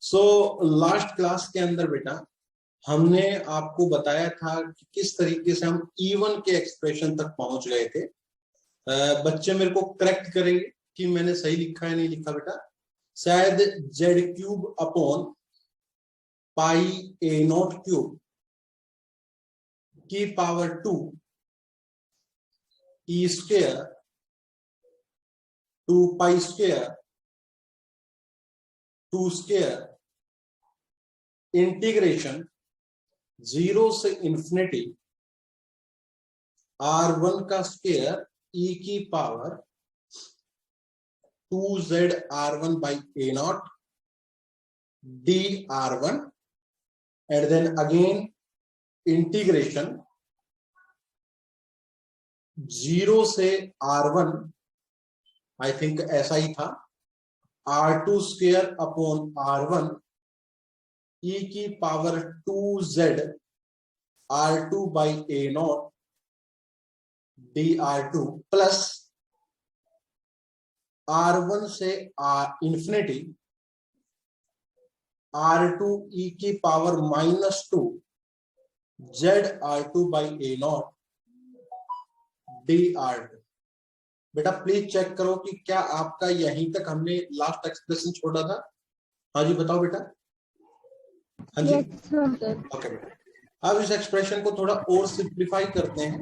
So last class के अंदर बेटा हमने आपको बताया था कि किस तरीके से हम E1 के एक्सप्रेशन तक पहुंच गए थे। बच्चे मेरे को करेक्ट करेंगे कि मैंने सही लिखा है नहीं लिखा बेटा। शायद Z³ upon pi A0 cube की power 2 E square 2 pi square 2 square integration 0 से इंफिनिटी R1 का स्क्वायर e की power 2z R1 by A0 dR1 and then again integration 0 से R1 आई थिंक ऐसा ही था R2 square upon R1 e की power 2z R2 by A0 dR2 plus R1 से infinity R2 e की power -2 Z R2 by A0 dR2। बेटा please check करो कि क्या आपका यहीं तक हमने लास्ट एक्सप्रेशन छोड़ा था। हाँ जी बताओ बेटा। हाँ जी ओके बेटा। अब इस एक्सप्रेशन को थोड़ा और सिंप्लीफाई करते हैं।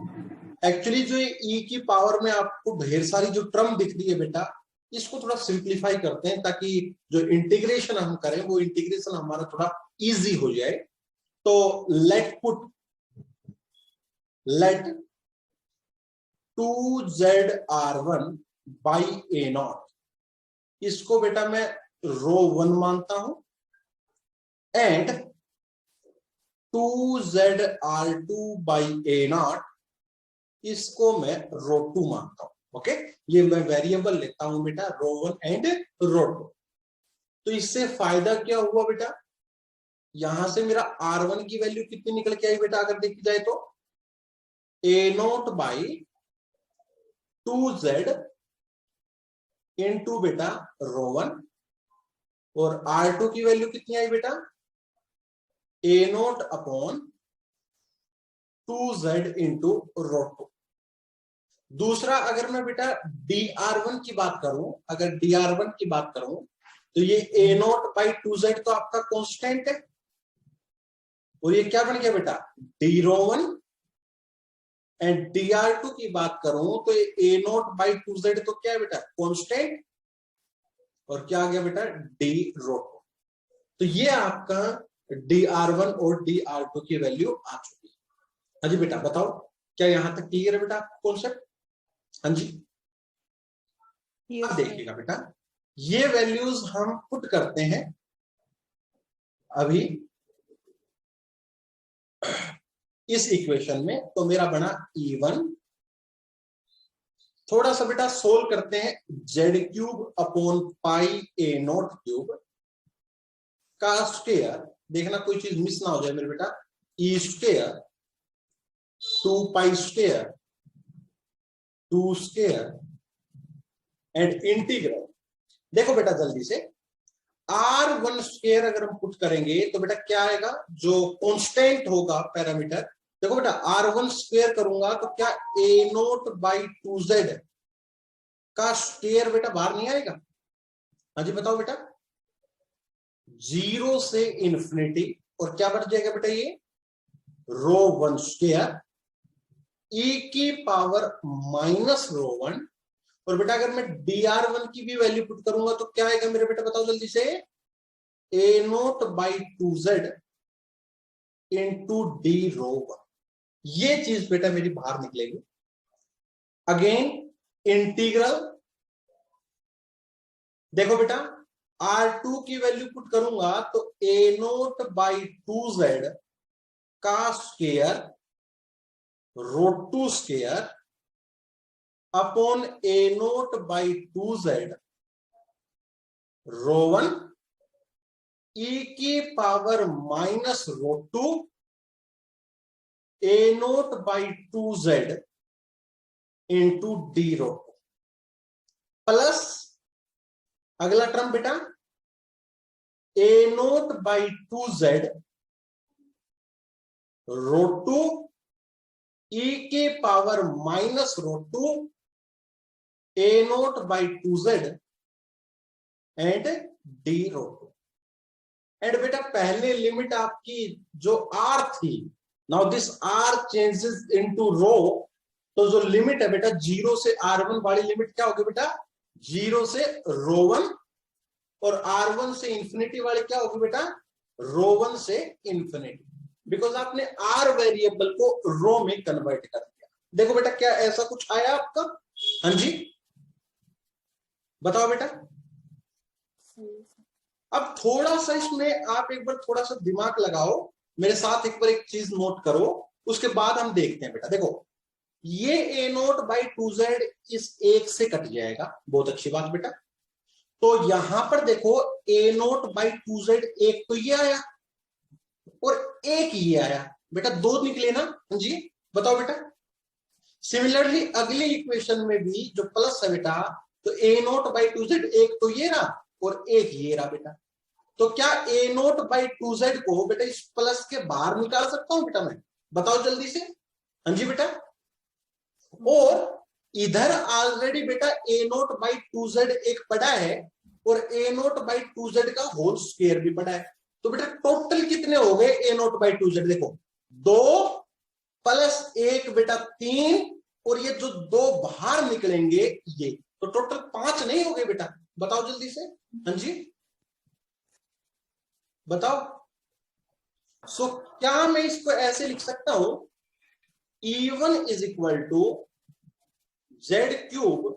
एक्चुअली जो ई की पावर में आपको ढेर सारी जो टर्म दिख रही है बेटा, इसको थोड़ा सिंप्लीफाई करते हैं ताकि जो इंटीग्रेशन हम करें वो इंटीग्रेशन हमारा थोड़ा इजी हो जाए। तो late 2z R1 by A0 इसको बेटा मैं रो 1 मानता हूं and 2z R2 by A0 इसको मैं रो 2 मानता हूं। ओके, ये मैं वेरिएबल लेता हूं बेटा रो 1 एंड रो 2। तो इससे फायदा क्या हुआ बेटा, यहां से मेरा R1 की वैल्यू कितनी निकल के आई बेटा, अगर देखी जाए तो A0 बाई 2z इंटू बेटा रो 1 और R2 की वैल्यू कितनी आई बेटा A0 upon 2z into rho 2। दूसरा अगर मैं बेटा dR1 की बात करूं, अगर dR1 की बात करूं तो ये A0 बाई 2z तो आपका कांस्टेंट है और ये क्या बन गया बेटा d रो 1 एंड dR2 की बात करूं तो ये A0 बाई 2z तो क्या है बेटा कांस्टेंट और क्या आ गया बेटा d रो 2। तो ये आपका dR1 और dR2 की वैल्यू आ चुकी है। हाँ जी बेटा बताओ, क्या यहां तक क्लियर है बेटा कॉन्सेप्ट? हाँ जी अब देखिएगा बेटा, ये वैल्यूज हम पुट करते हैं अभी इस इक्वेशन में। तो मेरा बना E1, थोड़ा सा बेटा सोल्व करते हैं Z³ upon pi A0 cube का स्क्वायर। देखना कोई चीज मिस ना हो जाए मेरे बेटा। E square 2 pi square 2 square and integral. देखो बेटा जल्दी से R1 स्क्वायर अगर हम पुट करेंगे तो बेटा क्या आएगा, जो कांस्टेंट होगा पैरामीटर। देखो बेटा R1 स्क्वायर करूंगा तो क्या A0 बाई 2z का स्क्वायर बेटा बाहर नहीं आएगा? हाँ जी बताओ बेटा 0 से इंफिनिटी और क्या बच जाएगा बेटा ये रो 1 स्क्वायर e की पावर माइनस रो 1। और बेटा अगर मैं dR1 की भी वैल्यू पुट करूंगा तो क्या आएगा मेरे बेटा बताओ जल्दी से A0 by 2z into d rho 1। ये चीज बेटा मेरी बाहर निकलेगी। अगेन इंटीग्रल, देखो बेटा R2 की वैल्यू पुट करूंगा तो A0 बाई 2z का square rho 2 square upon A0 by 2z rho 1 e की power minus rho 2 A0 by 2z into d rho plus अगला टर्म बेटा A0 naught by 2z √2 e के power -√2 a naught by 2z and d√2। And बेटा पहले limit आपकी जो r थी, now this r changes into rho, तो जो लिमिट है बेटा 0 से r1 वाली लिमिट क्या होगी बेटा, 0 से रो1, और r1 से इंफिनिटी वाली क्या होगी बेटा, रो1 से इंफिनिटी, बिकॉज आपने r वेरिएबल को रो में कन्वर्ट कर दिया। देखो बेटा क्या ऐसा कुछ आया आपका, हाँ जी बताओ बेटा। अब थोड़ा सा इसमें आप एक बार थोड़ा सा दिमाग लगाओ, मेरे साथ एक बार एक चीज नोट करो, उसके बाद हम देखते हैं बेटा। देखो ये a नोट बाई 2z इस एक से कट जाएगा, बहुत अच्छी बात बेटा। तो यहां पर देखो a नोट बाई 2z, एक तो ये आया और एक ये आया बेटा, दो निकले ना, हाँ जी बताओ बेटा। सिमिलरली अगली इक्वेशन में भी जो प्लस है बेटा, तो a नोट बाई 2z, एक तो ये रहा और एक ये रहा बेटा। तो क्या a नोट बाई 2z को बेटा इस प्लस के बाहर निकाल सकता हूं बेटा मैं, बताओ जल्दी से, हाँ जी बेटा। और इधर ऑलरेडी बेटा a नोट बाई 2z एक पड़ा है और a नोट बाई 2z का होल स्क्वायर भी पड़ा है। तो बेटा टोटल कितने हो गए a नोट बाई 2z, देखो 2 प्लस 1 बेटा 3, और ये जो 2 बाहर निकलेंगे ये, तो टोटल 5 नहीं हो गए बेटा, बताओ जल्दी से, हाँ जी बताओ। सो क्या मैं इसको ऐसे लिख सकता हूं, E1 is equal to z cube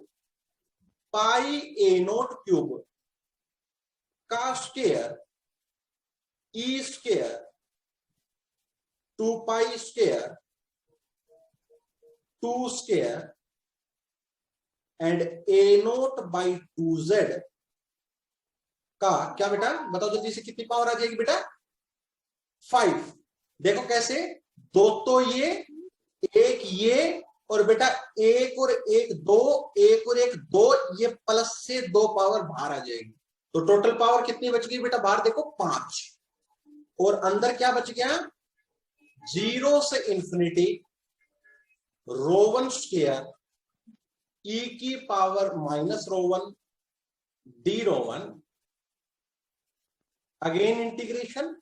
pi a naught cube का square e square 2 pi square 2 square and a naught by 2z का क्या बेटा, बताओ जल्दी से कितनी पावर आ जाएगी बेटा, 5। देखो कैसे, 2 तो ये, एक ये, और बेटा एक और एक 2, एक और एक 2, ये प्लस से 2 पावर बाहर आ जाएगी। तो टोटल पावर कितनी बच गई बेटा, बाहर देखो 5, और अंदर क्या बच गया, 0 से इंफिनिटी रो1 स्क्वायर e की पावर -रो1 d/1, again integration,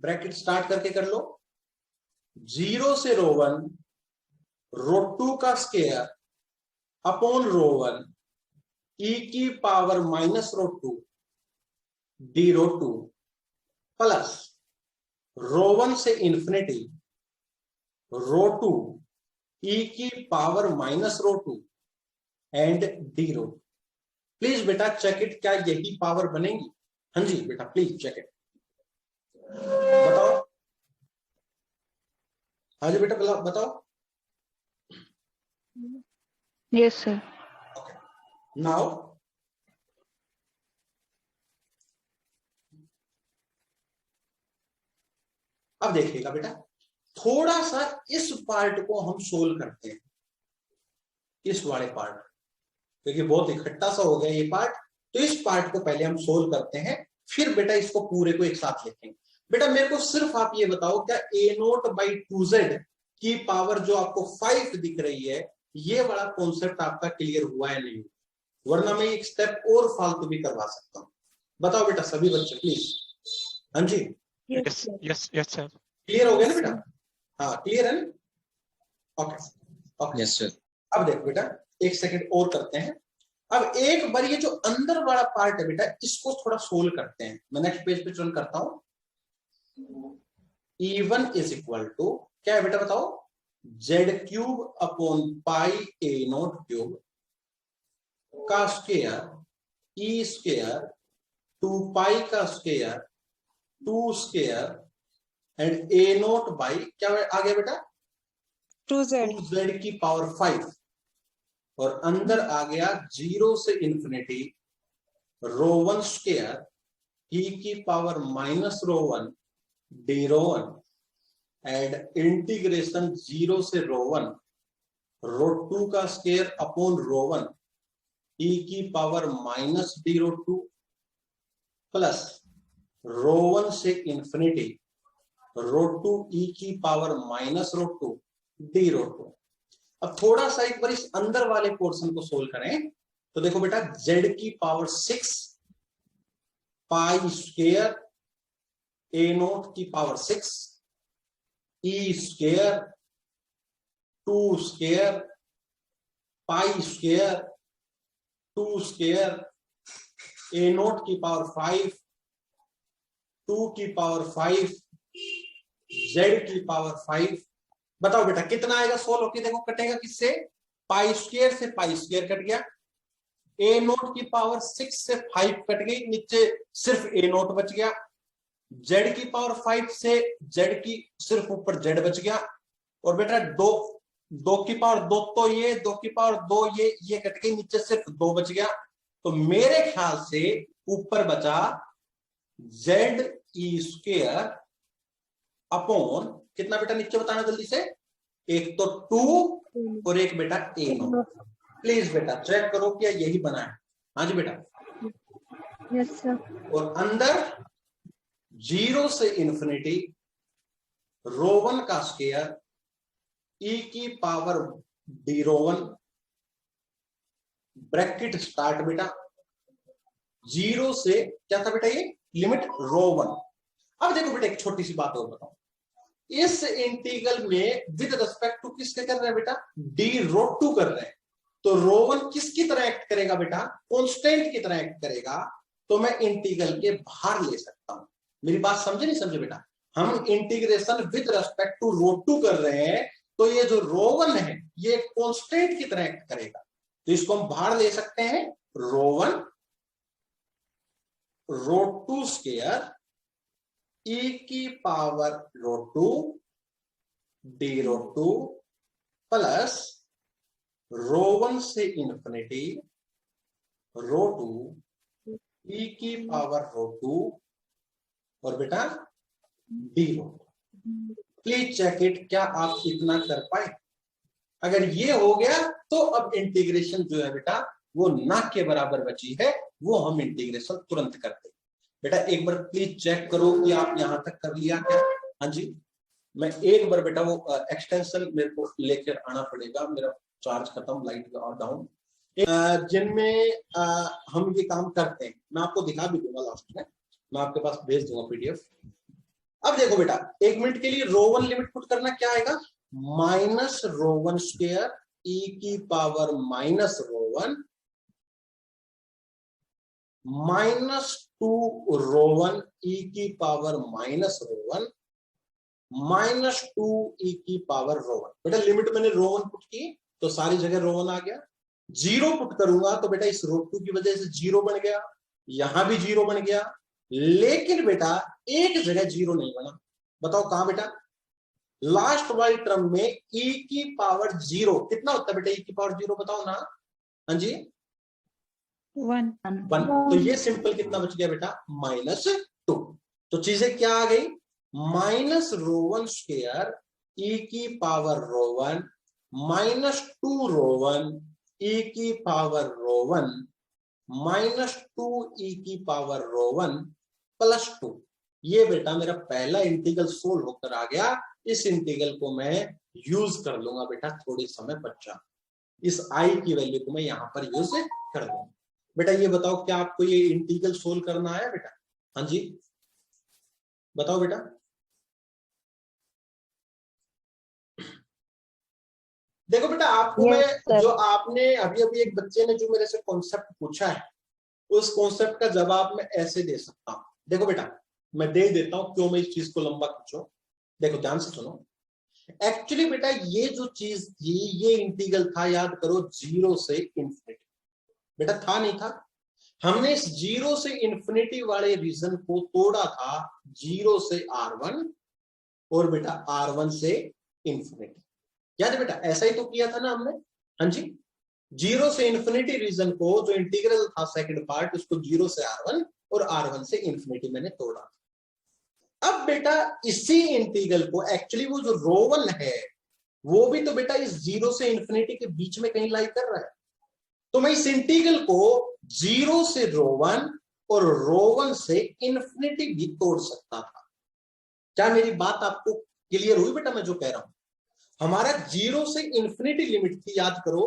bracket start करके कर लो, 0 से रो1 रो2 का स्क्वायर अपॉन रो1 e की पावर -रो2 d/2 प्लस रो1 से इंफिनिटी रो2 e की पावर -रो2 एंड d/2। प्लीज बेटा चेक इट, क्या यही पावर बनेगी, हाँ जी बेटा प्लीज चेक इट, बताओ, हाँ जी बेटा बताओ। Yes sir. नाउ अब देखिएगा बेटा, थोड़ा सा इस पार्ट को हम सोल्व करते हैं, इस वाले पार्ट, क्योंकि बहुत इकट्ठा सा हो गया ये पार्ट, तो इस पार्ट को पहले हम सोल्व करते हैं, फिर बेटा इसको पूरे को एक साथ लिखेंगे। बेटा मेरे को सिर्फ आप ये बताओ, क्या a नोट बाई 2z की पावर जो आपको 5 दिख रही है, ये वाला कॉन्सेप्ट आपका क्लियर हुआ है नहीं, वरना मैं एक स्टेप और फालतू भी करवा सकता हूँ। बताओ बेटा सभी बच्चे प्लीज, हाँ जी yes yes yes sir. Clear हो गया ना बेटा, हाँ क्लियर है ना, ओके ओके यस सर। अब देखो बेटा एक सेकंड और करते हैं। अब एक बार ये जो अंदर वाला पार्ट है बेटा, इसको थोड़ा सोल्व करते हैं। मैं नेक्स्ट पेज पे टर्न करता हूं। E1 इज इक्वल टू क्या है बेटा बताओ, z cube upon pi a naught cube का स्क्वायर e स्क्वायर 2 पाई का square 2 square and a naught by क्या आ गया बेटा 2z की पावर 5, और अंदर आ गया 0 से इंफिनिटी रो1 स्क्वायर e की पावर -रो1 d/1 एंड इंटीग्रेशन 0 से रो1 रो2 का स्क्वायर अपॉन रो1 e की पावर -d/2 प्लस रो 1 से इंफिनिटी रो 2 ई की power minus rho 2 D rho 2। अब थोड़ा सा एक बार इस अंदर वाले पोर्शन को सोल्व करें तो देखो बेटा z की power 6 pi square A naught की power 6 E square 2 square pi square 2 square A naught की पावर 5 2 की पावर 5 z की पावर 5। बताओ बेटा कितना आएगा सोल्व होके? देखो कटेगा किससे? पाई स्क्वायर से पाई स्क्वायर कट गया, ए नोट की पावर 6 से 5 कट गई, नीचे सिर्फ ए नोट बच गया, z की पावर 5 से z की सिर्फ ऊपर z बच गया, और बेटा दो की पावर 2 तो ये 2 की पावर 2 ये कट गई, नीचे सिर्फ 2 बच गया। तो मेरे ख्याल से ऊपर बचा z ई स्क्वायर अपॉन कितना बेटा नीचे बताना जल्दी से? एक तो 2 और एक बेटा ए नोट। प्लीज बेटा चेक करो क्या यही बना है? हाँ जी बेटा। Yes sir. और अंदर 0 से इंफिनिटी रो 1 का स्क्वायर ई की power D rho 1 bracket start बेटा 0 से क्या था बेटा? ये लिमिट रो 1। अब देखो बेटा एक छोटी सी बात और बताओ, इस इंटीग्रल में विद रिस्पेक्ट टू किसके कर रहे हैं बेटा? डी रो 2 कर रहे हैं। तो रो 1 किसकी तरह एक्ट करेगा बेटा? कांस्टेंट की तरह एक्ट करेगा। तो मैं इंटीग्रल के बाहर ले सकता हूं। मेरी बात समझे नहीं समझे बेटा? हम इंटीग्रेशन विद रिस्पेक्ट टू रो 2 कर रहे हैं, तो ये जो रो 1 है ये कांस्टेंट की तरह एक्ट करेगा, तो इसको हम बाहर ले सकते हैं। रो 1 रो 2 स्क्वायर ई की पावर रो 2 डी रो 2 प्लस रो 1 से इंफिनिटी रो 2 ई की पावर रो 2 और beta D rho 2। Please check it, क्या आप इतना कर पाए? अगर ये हो गया तो अब इंटीग्रेशन जो है बेटा वो ना के बराबर बची है, वो हम इंटीग्रेशन तुरंत करते हैं। बेटा एक बार प्लीज चेक करो कि आप यहां तक कर लिया क्या? हाँ जी। मैं एक बार बेटा वो एक्सटेंशन मेरे को लेकर आना पड़ेगा, मेरा चार्ज खत्म, लाइट डाउन। जिनमें हम ये काम करते हैं मैं आपको दिखा भी दूंगा लास्ट में, मैं आपके पास भेज दूंगा पीडीएफ। अब देखो बेटा एक मिनट के लिए रो 1 लिमिट पुट करना, क्या आएगा? माइनस रो 1 स्क्वायर ई की power minus rho 1 minus 2 rho 1 e की पावर माइनस रो 1 माइनस 2 ई की पावर रो 1। बेटा लिमिट मैंने रो 1 पुट की तो सारी जगह रो 1 आ गया। 0 पुट करूंगा तो बेटा इस रो 2 की वजह से 0 बन गया, यहां भी 0 बन गया, लेकिन बेटा एक जगह 0 नहीं बना। बताओ कहां बेटा? लास्ट वाली टर्म में e की पावर 0 कितना होता है बेटा? e की पावर 0 बताओ ना। हाँ जी 1। तो ये सिंपल कितना बच गया बेटा? -2। तो चीजें क्या आ गई? माइनस रो 1 स्क्वायर ई की power rho 1 minus 2 rho 1 e की पावर रो 1 माइनस 2 ई की पावर रो 1 प्लस 2। ये बेटा मेरा पहला इंटीग्रल सोल्व होकर आ गया। इस इंटीग्रल को मैं यूज कर लूंगा बेटा थोड़ी समय बच्चा, इस आई की वैल्यू को मैं यहां पर यूज कर लूंगा। बेटा ये बताओ क्या आपको ये इंटीग्रल सोल्व करना है बेटा? हाँ जी बताओ बेटा। देखो बेटा आपको मैं जो आपने अभी अभी एक बच्चे ने जो मेरे से कॉन्सेप्ट पूछा है उस कॉन्सेप्ट का जवाब मैं ऐसे दे सकता हूं। देखो बेटा मैं दे देता हूं, क्यों मैं इस चीज को लंबा खींचूं। देखो ध्यान से सुनो। एक्चुअली बेटा ये जो चीज थी ये इंटीग्रल था, याद करो 0 से इंफिनिटी। बेटा था नहीं था? हमने इस 0 से इंफिनिटी वाले रीजन को तोड़ा था 0 से R1 और बेटा R1 से इंफिनिटी। याद है बेटा? ऐसा ही तो किया था ना हमने। हाँ जी 0 से इंफिनिटी रीजन को जो इंटीग्रल था सेकंड पार्ट उसको 0 से R1 और R1 से इंफिनिटी मैंने तोड़ा। अब बेटा इसी इंटीग्रल को एक्चुअली वो जो रो 1 है वो भी तो बेटा इस 0 से इंफिनिटी के बीच में कहीं लाई कर रहा है। तो मैं इस इंटीग्रल को 0 से रो 1 और रो वन से इन्फिनिटी भी तोड़ सकता था। क्या मेरी बात आपको क्लियर हुई बेटा? मैं जो कह रहा हूं, हमारा 0 से इन्फिनिटी लिमिट थी, याद करो,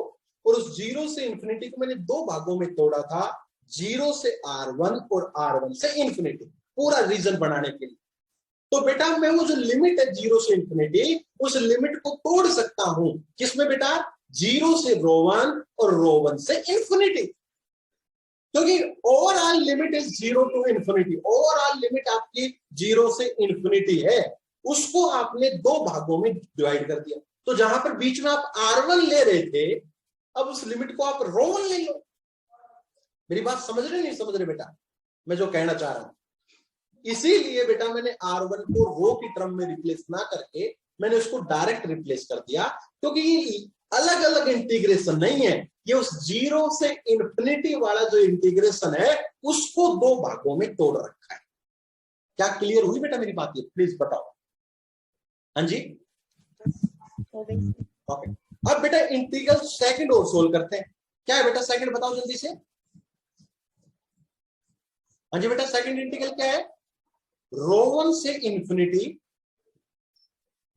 और उस 0 से इन्फिनिटी को मैंने दो भागों में तोड़ा था, 0 से R1 और R1 से इन्फिनिटी, पूरा रीजन बनाने के लिए। तो बेटा मैं वो जो लिमिट है 0 से इन्फिनिटी, उस लिमिट को तोड़ सकता हूं किसमें बेटा? 0 से रो1 और रो1 से इन्फिनिटी, क्योंकि overall limit is 0 to infinity. Overall limit आपकी 0 से इन्फिनिटी है, उसको आपने दो भागों में डिवाइड कर दिया। तो जहां पर बीच में आप R1 ले रहे थे, अब उस लिमिट को आप रो1 ले लो। मेरी बात समझ रहे नहीं समझ रहे बेटा मैं जो कहना चाह रहा हूं? इसीलिए बेटा मैंने R1 को रो की टर्म में रिप्लेस ना करके मैंने उसको डायरेक्ट रिप्लेस कर दिया, क्योंकि ये अलग अलग इंटीग्रेशन नहीं है, ये उस 0 से इन्फिनिटी वाला जो इंटीग्रेशन है उसको दो भागों में तोड़ रखा है। क्या क्लियर हुई बेटा मेरी बात? ये प्लीज बताओ। हाँ जी, ओके। अब बेटा इंटीग्रल सेकंड और सोल्व करते हैं। क्या है बेटा सेकंड? बताओ जल्दी से। हाँ जी बेटा, सेकंड इंटीग्रल क्या है? रो1 से इंफिनिटी,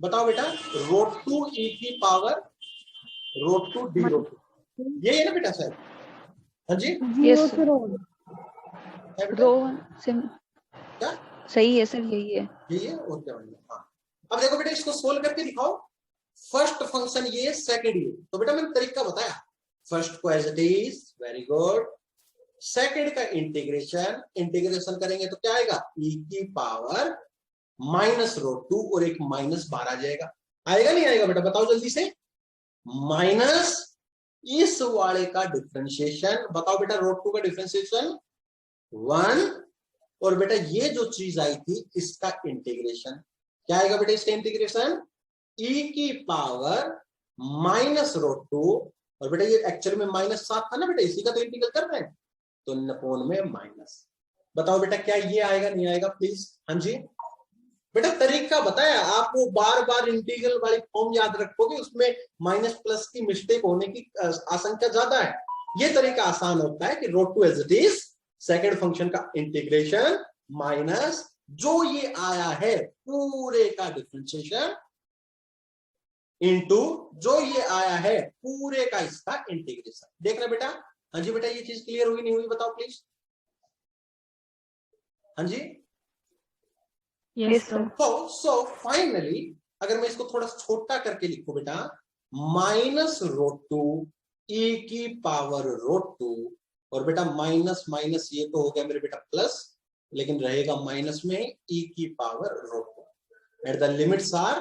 बताओ बेटा, √2 e की पावर √2 d √2, ये है ना बेटा सर? हाँ जी, यस है बेटा? रो से क्या सही है सर, यही है। यही है और क्या बनना? हाँ, अब देखो बेटा इसको सोल्व करके दिखाओ। फर्स्ट फंक्शन ये, सेकंड ये, तो बेटा मैंने तरीका बताया। फर्स्ट को as it is, very good. Second का इंटीग्रेशन, इंटीग्रेशन करेंगे तो क्या आएगा? e की पावर -√2 और एक माइनस बाहर आ जाएगा। आएगा नहीं आएगा बेटा? बताओ जल्दी से। माइनस इस वाले का डिफरेंशिएशन, बताओ बेटा, √2 का डिफरेंशिएशन 1, और बेटा ये जो चीज आई थी इसका इंटीग्रेशन क्या आएगा बेटा? इसका इंटीग्रेशन e की पावर -√2, और बेटा ये एक्चुअल में -7 था ना बेटा, इसी का तो इंटीग्रल कर रहे हैं, तो नपोन में माइनस। बताओ बेटा क्या ये आएगा नहीं आएगा प्लीज? हाँ जी बेटा, तरीका बताया आपको, बार बार इंटीग्रल वाली फॉर्म याद रखोगे, उसमें माइनस प्लस की मिस्टेक होने की आशंका ज्यादा है। ये तरीका आसान होता है कि √2 as it is, second function का इंटीग्रेशन माइनस जो ये आया है पूरे का डिफरेंशिएशन इनटू जो ये आया है पूरे का इसका इंटीग्रेशन। देख रहे बेटा? हाँ जी बेटा, ये चीज क्लियर हुई नहीं हुई बताओ प्लीज? हाँ जी, यस सर। सो फाइनली अगर मैं इसको थोड़ा छोटा करके लिखूं बेटा, -√2 e की पावर √2, और बेटा माइनस माइनस ये तो हो गया मेरे बेटा प्लस, लेकिन रहेगा माइनस में e की power √2 at the limits are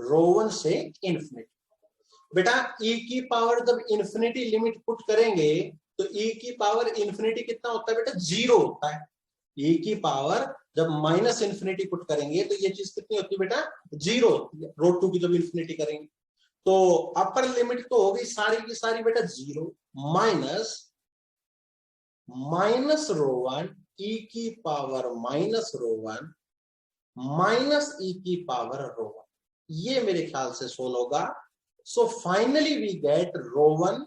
rho से इन्फिनिटी। बेटा e की पावर जब इन्फिनिटी लिमिट पुट करेंगे तो e की पावर इन्फिनिटी कितना होता है बेटा? 0 होता है। e की पावर जब -इन्फिनिटी पुट करेंगे तो ये चीज कितनी होती है बेटा? 0 होती है। √2 की जब इन्फिनिटी करेंगे तो अपर लिमिट तो हो गई सारी की सारी बेटा 0 माइनस रो1 e की पावर -रो1 माइनस e की पावर रो1, ये मेरे ख्याल से सोल्व होगा। सो फाइनली वी गेट रो1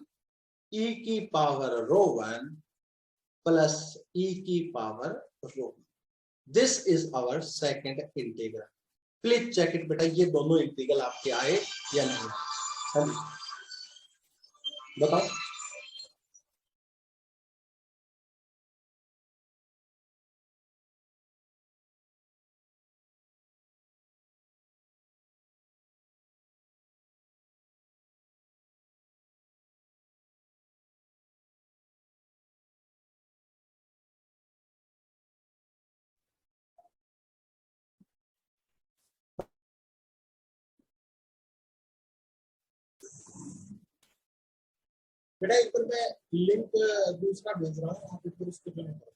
e की पावर रो1 प्लस e की पावर रो1। This is our second integral. Please check it बेटा, ये दोनों इंटीग्रल आपके आए या नहीं? हाँ जी बताओ। बेटा एक बार मैं लिंक दूसरा भेज रहा हूँ, आप एक बार उसको ज्वाइन करो।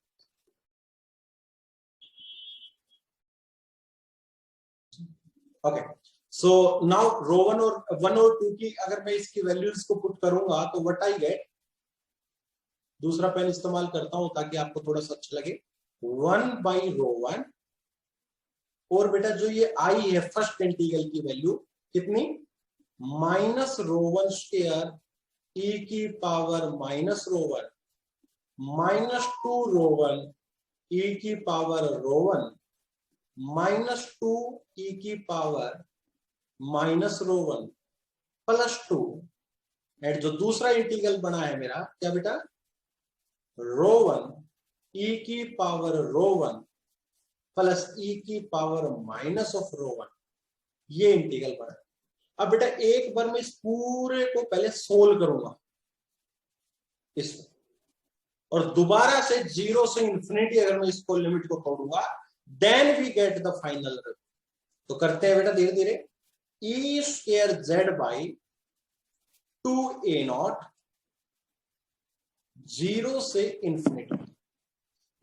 ओके, सो नाउ रो1 और 1 और 2 की अगर मैं इसकी वैल्यूज को पुट करूंगा तो व्हाट आई गेट, दूसरा पेन इस्तेमाल करता हूं ताकि आपको थोड़ा सा अच्छा लगे। 1/रो1, और बेटा जो ये आई है फर्स्ट इंटीग्रल की वैल्यू कितनी? -रो1² e की पावर -रो1 -2 रो1 ई की पावर रो वन माइनस 2 ई की power minus rho one plus 2, and जो दूसरा इंटीग्रल बना है मेरा क्या बेटा, रो वन ई की power rho one plus e की power minus of rho one, ये इंटीग्रल बना है। अब बेटा एक बार मैं इस पूरे को पहले सोल्व करूंगा इसको, और दोबारा से 0 से इंफिनिटी अगर मैं इसको लिमिट को तोड़ूंगा, then we get the final. तो करते हैं बेटा धीरे धीरे। ई स्क्वायर जेड बाई 2a0 0 से इंफिनिटी।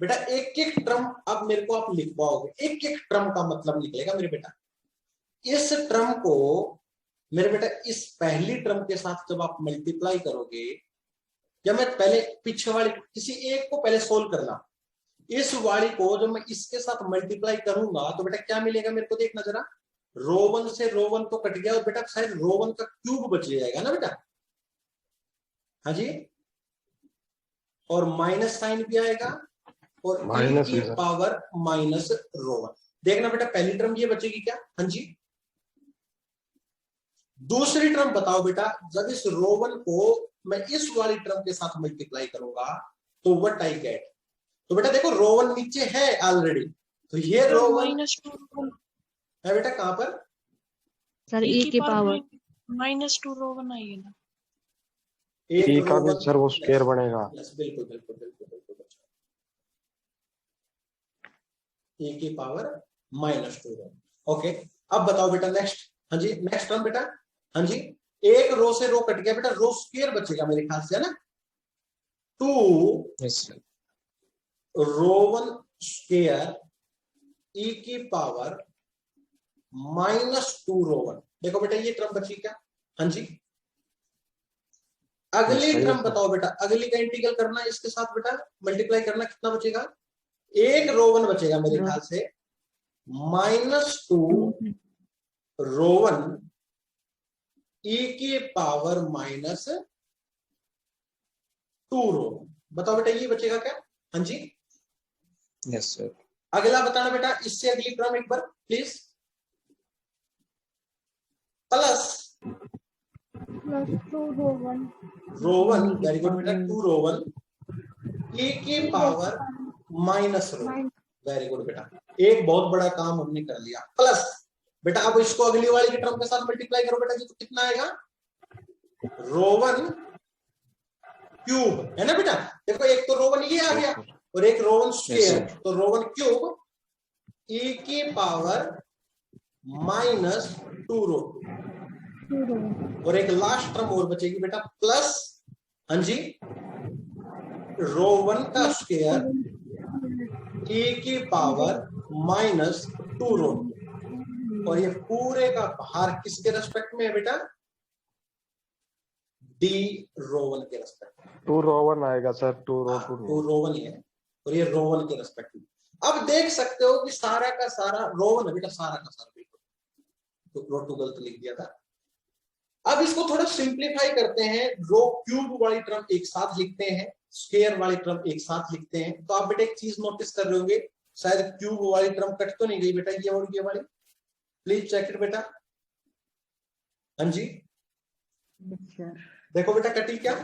बेटा एक एक टर्म अब मेरे को आप लिख पाओगे, एक एक टर्म का मतलब निकलेगा मेरे बेटा। इस टर्म को मेरे बेटा इस पहली टर्म के साथ जब आप मल्टीप्लाई करोगे, या मैं पहले पीछे वाले किसी एक को पहले सोल्व करना, इस वाली को जब मैं इसके साथ मल्टीप्लाई करूंगा तो बेटा क्या मिलेगा मेरे को, देखना जरा। रो वन से रो वन तो कट गया, और बेटा शायद रो वन का क्यूब बच जाएगा ना बेटा, हाँ जी, और माइनस साइन भी आएगा, और ई की पावर माइनस रो वन। देखना बेटा पहली टर्म ये बचेगी क्या, हाँ जी। दूसरी टर्म बताओ बेटा, जब इस रो वन को मैं इस वाली टर्म के साथ मल्टीप्लाई करूंगा तो व्हाट आई गेट। तो बेटा देखो रो वन नीचे है ऑलरेडी, तो ये रो वन है बेटा कहां पर सर ई की पावर -2 रो वन आई है ना, एक का भी सर वो स्क्वायर बनेगा। बिल्कुल बिल्कुल बिल्कुल बिल्कुल बच्चा, ए की पावर -2। ओके, अब बताओ बेटा नेक्स्ट, हाँ जी नेक्स्ट टर्म बेटा, हाँ जी एक रो से रो कट गया बेटा, रो स्क्वायर बचेगा मेरे ख्याल से, है ना। 2 रो वन स्क्वायर ई की पावर -2 रो वन। देखो बेटा ये टर्म बची क्या, हाँ जी। अगली टर्म बताओ बेटा, अगली का इंटीग्रल करना इसके साथ बेटा, मल्टीप्लाई करना, कितना बचेगा, एक रो वन बचेगा मेरे ख्याल से, -2 रो वन ई की पावर -2 रो वन। बताओ बेटा ये बचेगा क्या, हाँ जी। Yes sir. अगला बताना बेटा, इससे अगली टर्म एक बार please. Plus 2 rho one, very good बेटा, 2 रो वन ई की power minus rho, very good बेटा, एक बहुत बड़ा काम हमने कर लिया। प्लस बेटा अब इसको अगली वाली की टर्म के साथ मल्टीप्लाई करो बेटा जी, तो कितना आएगा, रो वन क्यूब, है ना बेटा। देखो एक तो रो वन ये आ गया, और एक रो वन स्क्वायर, तो रो वन क्यूब ई की पावर -2 रो, और एक लास्ट टर्म और बचेगी बेटा, प्लस, हाँ जी, रो वन का स्क्वायर ई की पावर -2 रो, और ये पूरे का भार किसके रेस्पेक्ट में है बेटा, डी रो वन के रेस्पेक्ट में। 2 रो वन आएगा सर, 2 रो वन ही है, और ये रो वन के रेस्पेक्ट में। अब देख सकते हो कि सारा का सारा रो वन है बेटा, सारा का सारा, बिल्कुल तो रो टू गलत लिख दिया था। अब इसको थोड़ा सिंप्लीफाई करते हैं, रो क्यूब वाली टर्म एक साथ लिखते हैं, स्क्वायर वाली टर्म एक साथ लिखते हैं। तो आप बेटा एक चीज नोटिस कर रहे होंगे, शायद क्यूब वाली टर्म कट तो नहीं गई बेटा, ये और ये वाली, प्लीज चेक इट बेटा, हाँ जी देखो बेटा कटी क्या,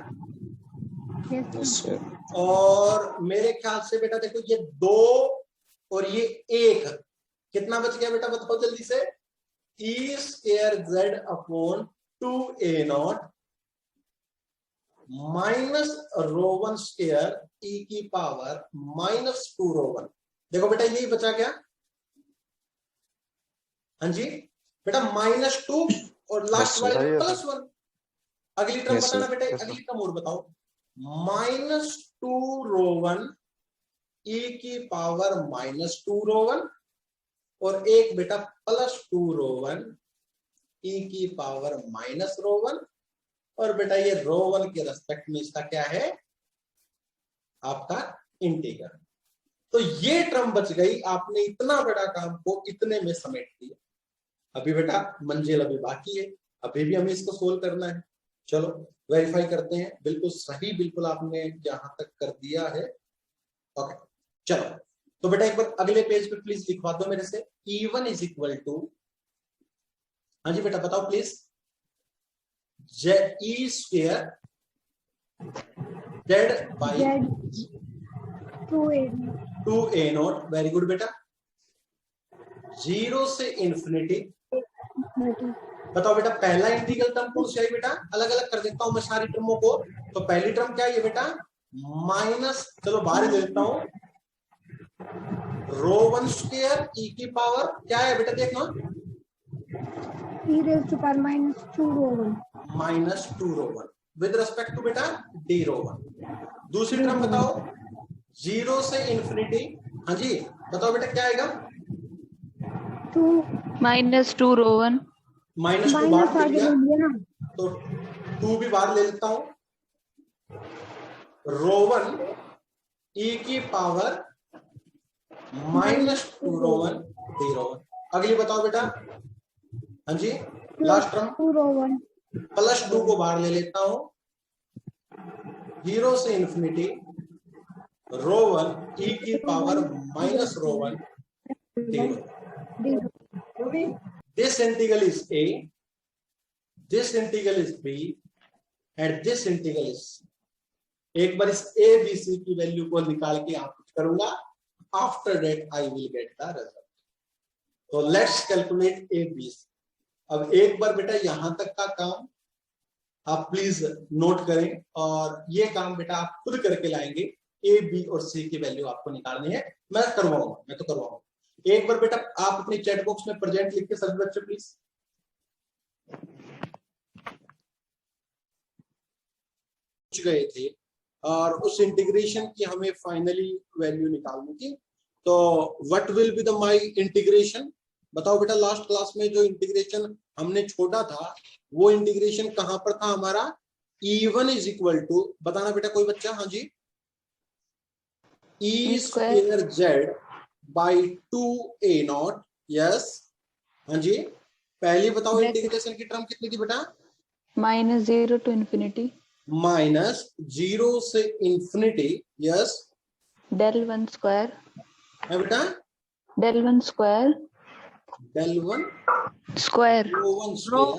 और मेरे ख्याल से बेटा देखो ये 2 और ये 1, कितना बच गया बेटा बताओ जल्दी से, E square Z upon 2a0 minus rho one square E की पावर -2 रो वन। देखो बेटा यही बचा क्या, हाँ जी बेटा -2 और लास्ट वाले +1। अगली टर्म बताना बेटा, अगली टर्म और बताओ, -2 रो वन ई की पावर -2 रो वन, और एक बेटा +2 रो वन ई की पावर माइनस रो वन, और बेटा ये रो वन के रेस्पेक्ट में इसका क्या है आपका इंटीग्रल। तो ये टर्म बच गई, आपने इतना बड़ा काम को इतने में समेट दिया। अभी बेटा मंजिल अभी बाकी है, अभी भी हमें इसको सोल्व करना है। चलो वेरीफाई करते हैं, बिल्कुल सही, बिल्कुल आपने यहां तक कर दिया है। ओके चलो तो बेटा एक बार अगले पेज पे प्लीज लिखवा दो मेरे से, E1 इज इक्वल टू, हाँ जी बेटा बताओ please, E square Z by 2A not. Very good बेटा। 0 से इंफिनिटी, बताओ बेटा पहला इंटीग्रल टर्म कौन सा है बेटा, अलग अलग कर देता हूं मैं सारी टर्मों को। तो पहली टर्म क्या है बेटा, माइनस, चलो बाहर ले लेता हूं, रो 1 स्क्वायर ई की पावर क्या है बेटा, देखना minus 2 rho 1 with respect to बेटा डी रो 1। दूसरी टर्म बताओ 0 से इंफिनिटी, हाँ जी बताओ बेटा क्या आएगा, -2 रो 1। माइनस 2 बाहर ले लिया, तो 2 भी बाहर ले लेता हूं, रो 1 ई की पावर -2 रो 1 डी रो 1। अगली बताओ बेटा, हाँ जी लास्ट टर्म +2 को बाहर ले लेता हूं, 0 से इंफिनिटी रो 1 ई की power minus rho 1 d rho 1। This integral is A, this integral is B, and this integral is C. एक बार इस A, B, C की वैल्यू को निकाल के आप कुछ करूंगा, after that I will get the result. तो let's calculate A, B, C। अब एक बार बेटा यहां तक का काम आप प्लीज नोट करें, और ये काम बेटा आप खुद करके लाएंगे। A, B और C की वैल्यू आपको निकालनी है, मैं करवाऊंगा, मैं तो करवाऊंगा। एक बार बेटा आप अपनी चैट बॉक्स में प्रेजेंट लिख के सभी बच्चे प्लीज। गए थे और उस इंटीग्रेशन की हमें फाइनली वैल्यू निकालनी थी। तो what will be the my integration, बताओ बेटा लास्ट क्लास में जो इंटीग्रेशन हमने छोड़ा था वो इंटीग्रेशन कहां पर था हमारा, E1 इज इक्वल टू, बताना बेटा कोई बच्चा, हाँ जी, E square Z by 2A not. Yes, हाँ जी पहली बताओ इंटीग्रेशन की टर्म कितनी थी बेटा, -0 to infinity -0 से इंफिनिटी। यस, del 1 square है बेटा, del 1 square del 1 square रो 1 स्क्वायर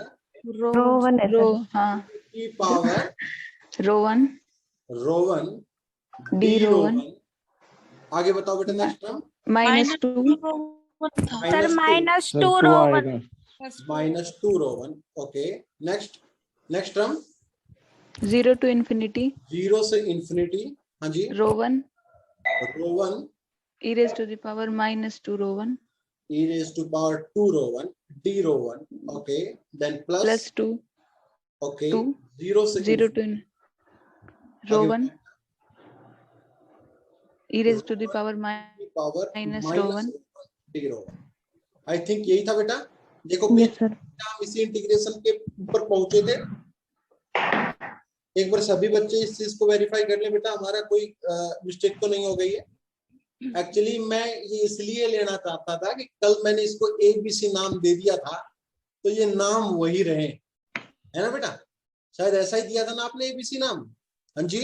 रो 1 रो, हाँ की पावर रो 1 डी रो रो 1। 1। आगे बताओ बेटा नेक्स्ट टर्म, -2 सर सर 2 आएगा। -2 rho 1। Okay next term 0 to infinity 0 से इंफिनिटी, हाँ जी rho 1 rho 1 e raised to the power -2 rho 1 e raised to power 2 rho 1 d rho 1। Okay then plus +2 okay 2 0 से 0 to rho 1 e raised to the power power minus rho 1 d rho 1। I think यही था बेटा। देखो हम इसी integration के ऊपर पहुंचे थे। एक बार सभी बच्चे इस चीज को वेरीफाई कर ले बेटा, हमारा कोई मिस्टेक तो नहीं हो गई है। एक्चुअली मैं ये इसलिए लेना चाहता था कि कल मैंने इसको ABC नाम दे दिया था, तो ये नाम वही रहे, है ना बेटा, शायद ऐसा ही दिया था ना आपने ABC नाम। हाँ जी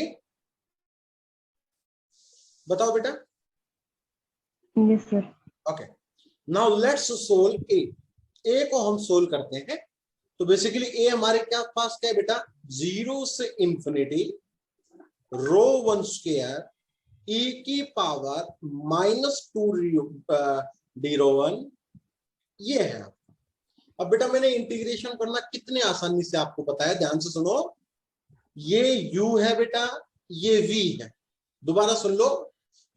बताओ बेटा। Yes sir. Okay now let's solve A को हम सोल्व करते हैं। तो बेसिकली ए हमारे क्या पास क्या है बेटा, 0 से इंफिनिटी रो 1 स्क्वायर e की पावर -2 डी रो 1, ये है। अब बेटा मैंने इंटीग्रेशन करना कितने आसानी से आपको बताया, ध्यान से सुनो। ये u है बेटा, ये v है। दोबारा सुन लो,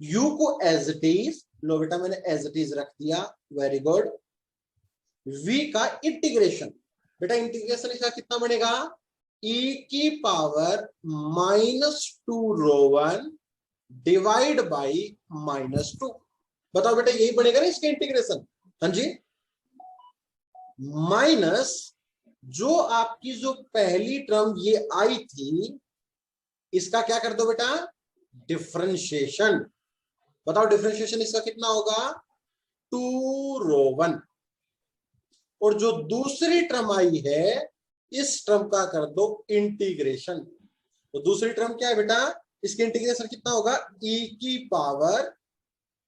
u को एज इट इज लो बेटा, मैंने एज इट इज रख दिया, वेरी गुड। v का इंटीग्रेशन बेटा, इंटीग्रेशन इसका कितना बनेगा, e की पावर -2 रो 1 डिवाइड बाई -2। बताओ बेटा यही बनेगा ना इसका इंटीग्रेशन। हाँ जी, माइनस जो आपकी जो पहली टर्म ये आई थी, इसका क्या कर दो बेटा, डिफरेंशिएशन। बताओ डिफरेंशिएशन इसका कितना होगा, 2 रो 1। और जो दूसरी टर्म आई है, इस टर्म का कर दो इंटीग्रेशन। तो दूसरी टर्म क्या है बेटा, इसके इंटीग्रेशन कितना होगा, e की पावर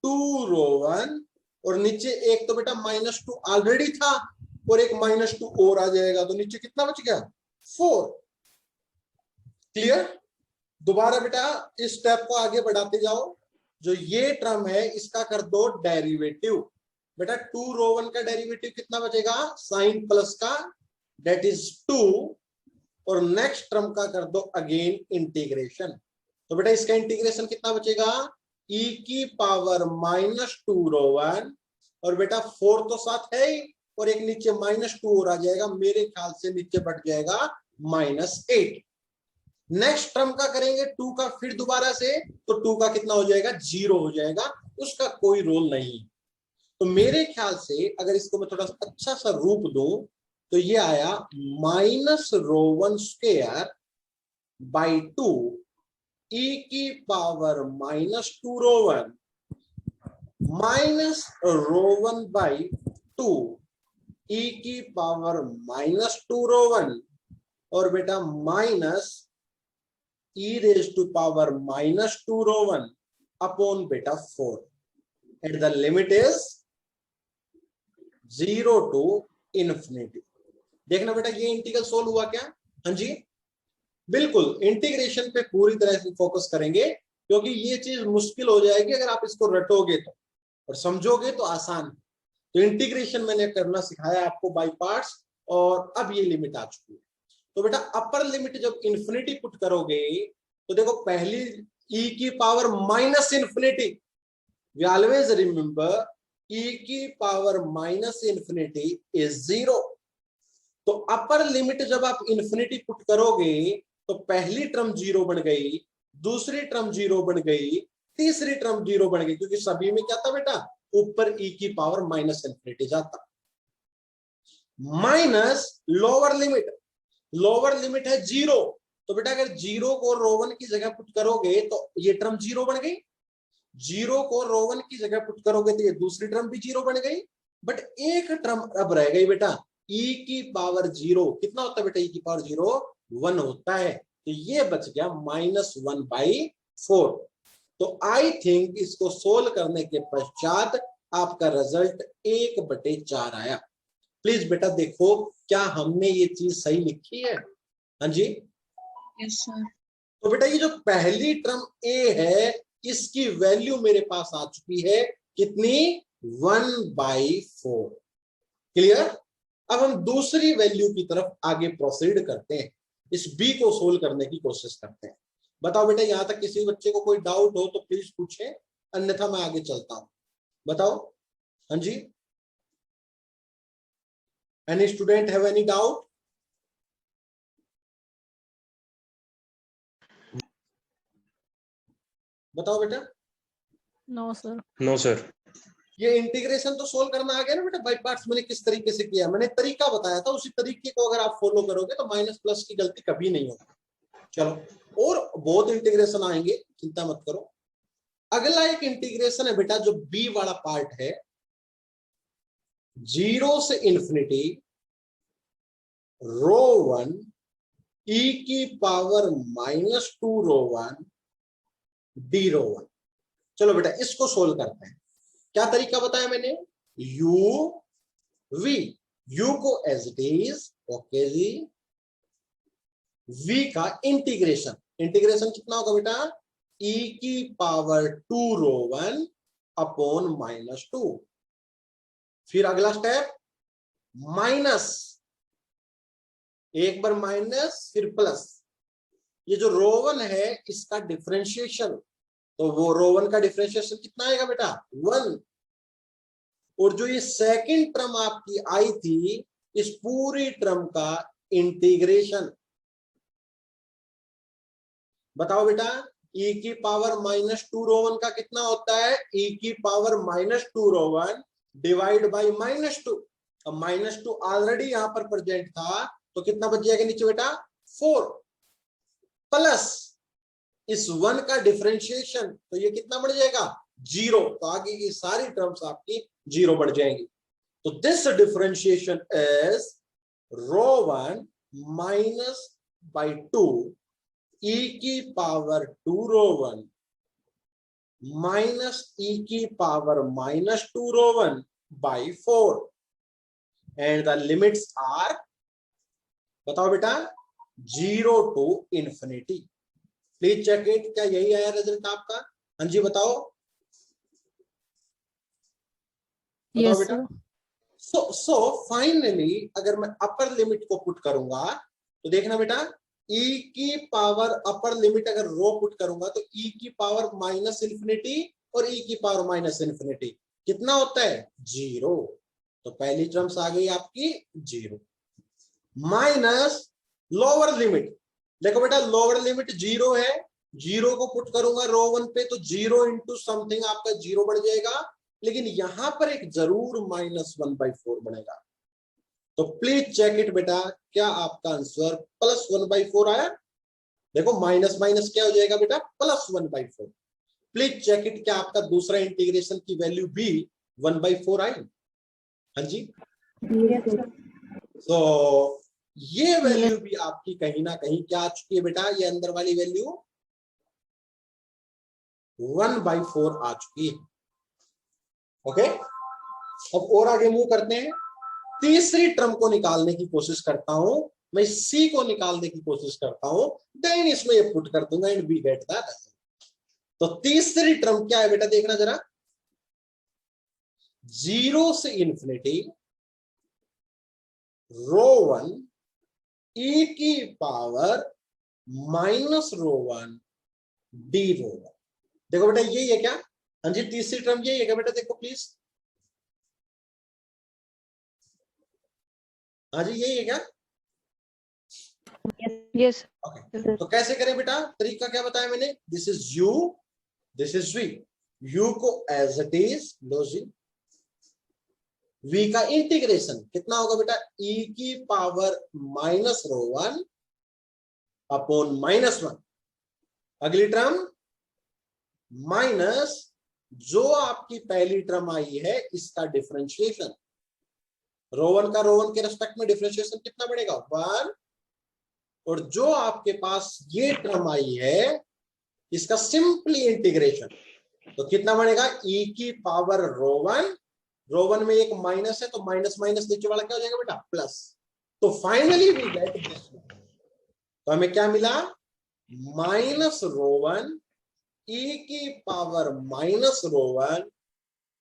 2 रो 1 और नीचे एक तो बेटा -2 ऑलरेडी था और एक -2 और आ जाएगा, तो नीचे कितना बच गया 4। क्लियर? दोबारा बेटा इस स्टेप को आगे बढ़ाते जाओ। जो ये टर्म है इसका कर दो डेरिवेटिव। बेटा 2 रो 1 का डेरिवेटिव कितना बचेगा, साइन प्लस का, दैट इज 2, और नेक्स्ट टर्म का कर दो अगेन इंटीग्रेशन। तो बेटा इसका इंटीग्रेशन कितना बचेगा, e की पावर -2 रो 1, और बेटा 4 तो साथ है ही, और एक नीचे -2 और आ जाएगा, मेरे ख्याल से नीचे बढ़ जाएगा -8। नेक्स्ट टर्म का करेंगे 2 का फिर दोबारा से, तो 2 का कितना हो जाएगा 0 हो जाएगा, उसका कोई रोल नहीं। तो मेरे ख्याल से अगर इसको मैं थोड़ा सा अच्छा सा रूप दूं तो ये आया -ρ1² बाई 2 e की power -2 rho 1 minus ρ1 by 2 e की पावर -2 रो 1 और बेटा माइनस e⁻² -2 रो 1 अपॉन बेटा 4 at the limit is 0 to infinity. देखना बेटा ये इंटीग्रल सोल्व हुआ क्या? हाँ जी बिल्कुल, इंटीग्रेशन पे पूरी तरह से फोकस करेंगे क्योंकि ये चीज मुश्किल हो जाएगी अगर आप इसको रटोगे तो, और समझोगे तो आसान। तो इंटीग्रेशन मैंने करना सिखाया आपको बाय पार्ट्स, और अब ये लिमिट आ चुकी है। तो बेटा अपर लिमिट जब इंफिनिटी पुट करोगे तो देखो पहली e की power -infinity, we always remember e की पावर -इन्फिनिटी इज 0। तो अपर लिमिट जब आप इन्फिनिटी पुट करोगे तो पहली टर्म 0 बन गई, दूसरी टर्म 0 बन गई, तीसरी टर्म 0 बन गई, क्योंकि सभी में क्या था बेटा ऊपर e की पावर -इन्फिनिटी जाता। माइनस लोअर लिमिट है 0, तो बेटा अगर 0 को रो 1 की जगह पुट करोगे तो ये टर्म 0 बन गई, 0 को रो 1 की जगह पुट करोगे तो ये दूसरी टर्म भी 0 बन गई, बट एक टर्म अब रह गई बेटा e की पावर 0। कितना होता है बेटा e की पावर 0? 1 होता है, तो ये बच गया -1/4। तो आई थिंक इसको सोल्व करने के पश्चात आपका रिजल्ट 1/4 आया। प्लीज बेटा देखो क्या हमने ये चीज सही लिखी है? हाँ जी Yes, sir. तो बेटा ये जो पहली टर्म a है इसकी वैल्यू मेरे पास आ चुकी है कितनी, 1/4। क्लियर? अब हम दूसरी वैल्यू की तरफ आगे प्रोसीड करते हैं, इस b को सोल्व करने की कोशिश करते हैं। बताओ बेटा यहां तक किसी बच्चे को कोई डाउट हो तो प्लीज पूछे, अन्यथा मैं आगे चलता हूं। बताओ हाँ जी, any student have any doubt? बताओ बेटा। No sir. No, sir. ये इंटीग्रेशन तो सोल्व करना आ गया ना बेटा, बाय पार्ट्स मैंने किस तरीके से किया, मैंने तरीका बताया था, उसी तरीके को अगर आप फॉलो करोगे तो माइनस प्लस की गलती कभी नहीं होगी। चलो और बहुत इंटीग्रेशन आएंगे, चिंता मत करो। अगला एक इंटीग्रेशन है बेटा जो बी वाला पार्ट है, 0 से इन्फिनिटी रो 1 e की पावर -2 रो 1 डी रो 1। चलो बेटा इसको सोल्व करते हैं। क्या तरीका बताया मैंने, यू को एज इट इज, ओके जी, v का इंटीग्रेशन कितना होगा बेटा, e की पावर 2 रो 1 अपॉन -2। फिर अगला स्टेप माइनस, एक बार माइनस फिर प्लस, ये जो रो 1 है इसका डिफरेंशिएशन, तो वो रो 1 का डिफरेंशिएशन कितना आएगा बेटा 1, और जो ये सेकंड टर्म आपकी आई थी इस पूरी टर्म का इंटीग्रेशन। बताओ बेटा e की पावर -2 रो 1 का कितना होता है, e की पावर -2 रो 1 डिवाइड बाई -2। अब -2 ऑलरेडी यहां पर प्रेजेंट था तो कितना बच जाएगा नीचे बेटा 4, प्लस इस 1 का डिफरेंशिएशन, तो ये कितना बढ़ जाएगा 0, तो आगे की सारी टर्म्स आपकी 0 बढ़ जाएंगी। तो this differentiation is rho 1 -/2 e की पावर 2 रो 1 माइनस ई की power -2 rho 1 by 4 and the limits are, बताओ बेटा, 0 to infinity. Please check it, क्या यही आया रिजल्ट आपका? हाँ जी बताओ, बताओ Yes, बेटा। sir. सो फाइनली अगर मैं अपर लिमिट को पुट करूंगा तो देखना बेटा, e की पावर अपर लिमिट अगर रो पुट करूंगा तो e की पावर -इंफिनिटी और e की पावर -इंफिनिटी कितना होता है? 0। तो पहली टर्म्स आ गई आपकी 0 माइनस लोअर लिमिट। देखो बेटा लोअर लिमिट 0 है, 0 को पुट करूंगा रो 1 पे तो 0 इंटू समथिंग आपका 0 बढ़ जाएगा, लेकिन यहां पर एक जरूर -1/4 बनेगा। तो प्लीज चेक इट बेटा, क्या आपका आंसर +1/4 आया? देखो माइनस माइनस क्या हो जाएगा बेटा? +1/4। प्लीज चेक इट, क्या आपका दूसरा इंटीग्रेशन की वैल्यू भी 1/4 आई? हाँ जी। तो ये वैल्यू भी आपकी कहीं ना कहीं क्या आ चुकी है बेटा? ये अंदर वाली वैल्यू 1/4 आ चुकी है। ओके, अब और आगे मूव करते हैं। तीसरी टर्म को निकालने की कोशिश करता हूं मैं, सी को निकालने की कोशिश करता हूं, देन इसमें ये पुट कर दूंगा एंड वी गेट दैट। तो तीसरी टर्म क्या है बेटा? देखना जरा, 0 से इंफिनिटी रो 1 e की पावर -रो 1 डी रो 1। देखो बेटा यही है क्या? हाँ जी, तीसरी टर्म यही है क्या बेटा? देखो प्लीज, हाँ जी यही है क्या? Yes. ओके, तो कैसे करें बेटा? तरीका क्या बताया मैंने? This is u, this is v। u को एज इट इज लो जी, v का इंटीग्रेशन कितना होगा बेटा? e की पावर -रो 1 अपॉन -1। अगली टर्म माइनस जो आपकी पहली टर्म आई है इसका डिफरेंशिएशन, रो 1 का रो 1 के रेस्पेक्ट में डिफरेंशिएशन कितना बढ़ेगा? 1। और जो आपके पास ये टर्म आई है इसका सिंपली इंटीग्रेशन, तो कितना बनेगा? e की पावर रो 1, रो 1 में एक माइनस है तो माइनस माइनस नीचे वाला क्या हो जाएगा बेटा? प्लस। तो फाइनली वी गेट दिस। तो हमें क्या मिला? -रो 1 e की पावर -रो 1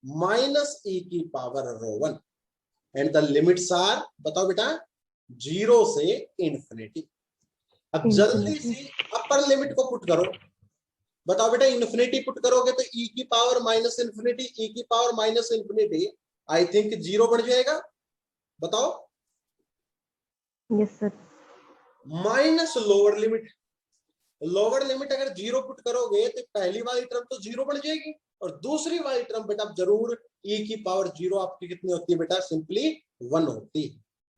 माइनस e की power rho 1 and the limits are, बताओ बेटा, 0 से इंफिनिटी। अब जल्दी से अपर लिमिट को पुट करो, बताओ बेटा, इंफिनिटी पुट करोगे तो e की पावर -इंफिनिटी, e की पावर -इंफिनिटी, आई थिंक 0 बढ़ जाएगा। बताओ। Yes, sir. Minus lower limit, lower limit अगर 0 पुट करोगे तो पहली वाली टर्म तो 0 बढ़ जाएगी और दूसरी वाली टर्म बेटा जरूर e की पावर 0 आपकी कितनी होती है बेटा? सिंपली 1 होती है।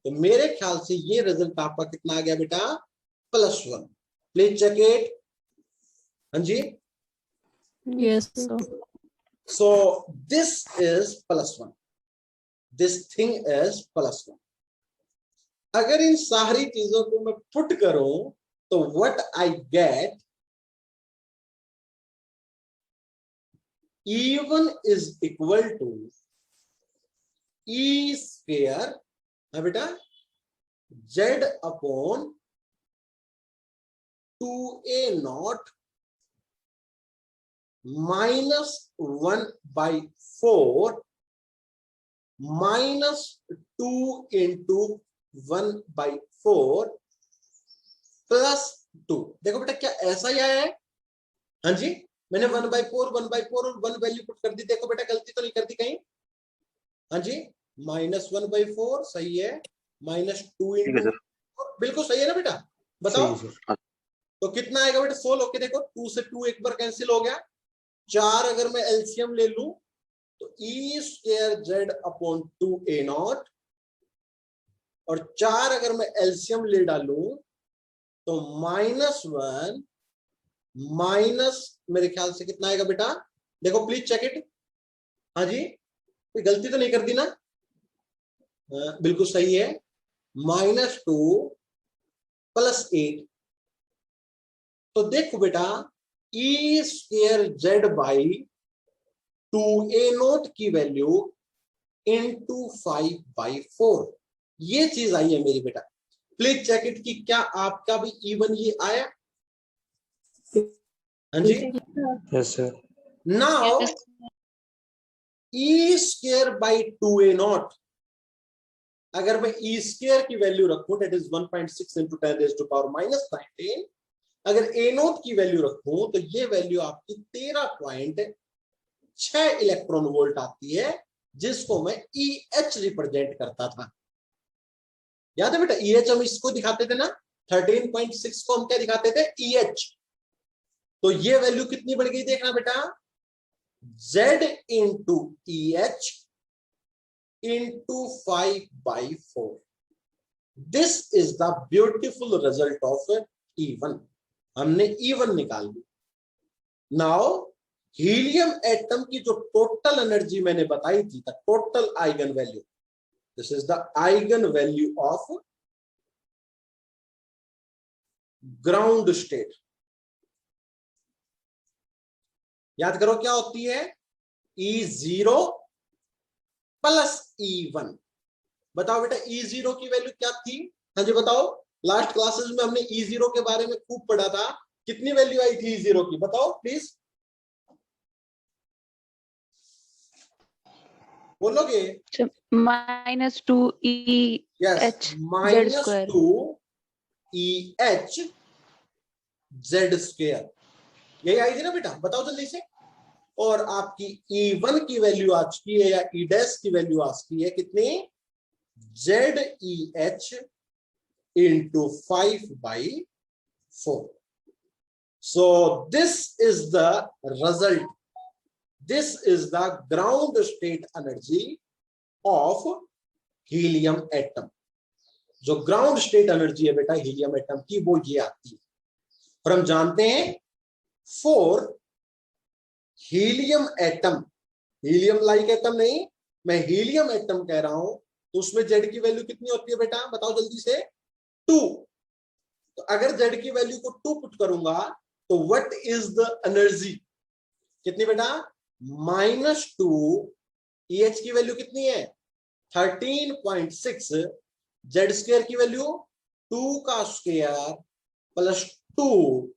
तो मेरे ख्याल से ये रिजल्ट आपका कितना आ गया बेटा? +1। Please check it. हाँ जी, Yes, sir. so this is +1, this thing is +1। अगर इन सारी चीजों को मैं पुट करूं तो what I get, E1 is equal to E square, है बेटा, Z अपॉन 2a0 -1/4 -2 इंटू 1/4 +2। देखो बेटा क्या ऐसा ही आया है? हाँ जी, मैंने 1/4 और 1 वैल्यू पुट कर दी। देखो बेटा गलती तो नहीं कर दी कहीं? हाँ जी, -1/4 सही है, -2 इंटू, बिल्कुल सही है ना बेटा? बताओ तो कितना आएगा बेटा? 16 होके देखो, 2 से 2 एक बार कैंसिल हो गया, 4 अगर मैं एलसीएम ले लूं तो e square z upon 2a0 और 4 अगर मैं एलसीएम ले डालूं तो -1 माइनस, मेरे ख्याल से कितना आएगा बेटा? देखो प्लीज चेक इट। हाँ जी, कोई गलती तो नहीं कर दी ना? बिल्कुल सही है, -2 + 8। तो देखो बेटा e square z by 2a0 की वैल्यू इंटू 5/4, ये चीज आई है मेरी बेटा। प्लीज चेक इट कि क्या आपका भी इवन ये आया? हाँ जी। Yes, sir. Now Yes. E square by 2a0, अगर मैं ई स्क्वायर की वैल्यू रखूं दैट इज 1.6 इंटू 10⁻⁻19, अगर ए नोट की वैल्यू रखूं तो ये वैल्यू आपकी 13.6 इलेक्ट्रॉन वोल्ट आती है, जिसको मैं ई एच रिप्रेजेंट करता था। याद है बेटा, ई एच हम इसको दिखाते थे ना, 13.6 को हम क्या दिखाते थे? E H. तो ये वैल्यू कितनी बढ़ गई देखना बेटा, Z into E H into 5/4। This is the beautiful result of E1। हमने E1 निकाल ली। नाउ हीलियम एटम की जो टोटल एनर्जी मैंने बताई थी, the total eigen value, this is the eigen value of ground state. याद करो क्या होती है, E0 प्लस E1। बताओ बेटा E0 की वैल्यू क्या थी? हाँ जी बताओ, लास्ट क्लासेस में हमने E0 के बारे में खूब पढ़ा था, कितनी वैल्यू आई थी E0 की? बताओ प्लीज, बोलोगे? -2 yes, EH Z square. -2 EH Z², यही आई थी ना बेटा? बताओ जल्दी से। और आपकी E1 की वैल्यू आज की है, या E डैश की वैल्यू आज की है कितनी? ZEH into 5/4। So this is the result, this is the ground state energy of helium atom. जो ग्राउंड स्टेट एनर्जी है बेटा हीलियम एटम की, वो ये आती है। और हम जानते हैं for helium atom, helium like atom नहीं, मैं हीलियम एटम कह रहा हूं, तो उसमें Z की वैल्यू कितनी होती है बेटा? बताओ जल्दी से। 2। तो अगर Z की वैल्यू को 2 पुट करूंगा तो व्हाट इज द एनर्जी? कितनी बेटा? -2। EH की वैल्यू कितनी है? 13.6। Z² की वैल्यू 2 का स्क्वायर प्लस 2